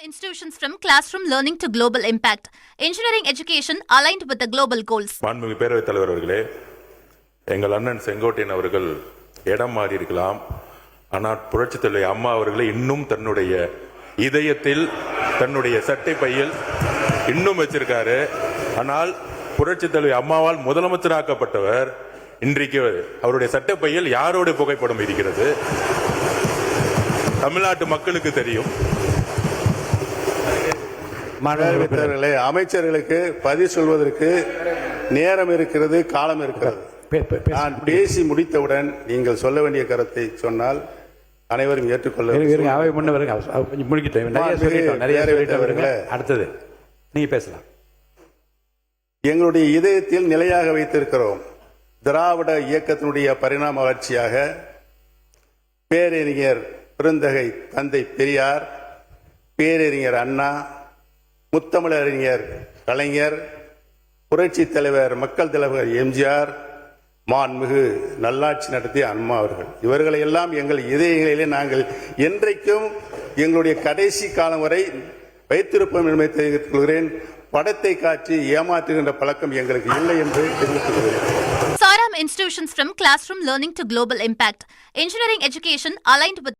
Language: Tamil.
Institutions from classroom learning to global impact. Engineering education aligned with the global goals. மாண்புமிகு பேரவைத் தலைவர் அவர்களே, எங்கள் அண்ணன் செங்கோட்டையன் அவர்கள் இடம் மாறி இருக்கலாம். ஆனால் புரட்சித் தலைவி அம்மா அவர்களை இன்னும் தன்னுடைய இதயத்தில், தன்னுடைய சட்டை பையில் இன்னும் வச்சிருக்காரு. ஆனால் புரட்சித் தலைவி அம்மாவால் முதலமைச்சராக்கப்பட்டவர் இன்றைக்கு அவருடைய சட்டை பையில் யாரோட புகைப்படம் இருக்கிறது? தமிழ்நாட்டு மக்களுக்கு தெரியும். மாணவர்களே, அமைச்சர்களுக்கு பதில் சொல்வதற்கு நேரம் இருக்கிறது, காலம் இருக்கிறது. நான் பேசி முடித்தவுடன் நீங்கள் சொல்ல வேண்டிய கருத்தை சொன்னால் அனைவரும் ஏற்றுக்கொள்ள. அடுத்தது நீங்க பேசலாம். எங்களுடைய இதயத்தில் நிலையாக வைத்திருக்கிறோம். திராவிட இயக்கத்தினுடைய பரிணாம வளர்ச்சியாக பேரறிஞர் பெருந்தகை தந்தை பெரியார், பேரறிஞர் அண்ணா, முத்தமிழறிஞர் கலைஞர், புரட்சி தலைவர் மக்கள் தலைவர் எம்ஜிஆர், மாண்புமிகு நல்லாட்சி நடத்திய அம்மா அவர்கள், இவர்களை எல்லாம் எங்கள் இதயங்களிலே நாங்கள் என்றைக்கும் எங்களுடைய கடைசி காலம் வரை வைத்திருப்போம் என்பதை தெரிவித்துக் கொள்கிறேன். படத்தை காட்டி ஏமாற்றுகின்ற பழக்கம் எங்களுக்கு இல்லை என்று தெரிவித்துக் கொள்கிறேன். Saram Institutions from classroom learning to global impact. Engineering education aligned with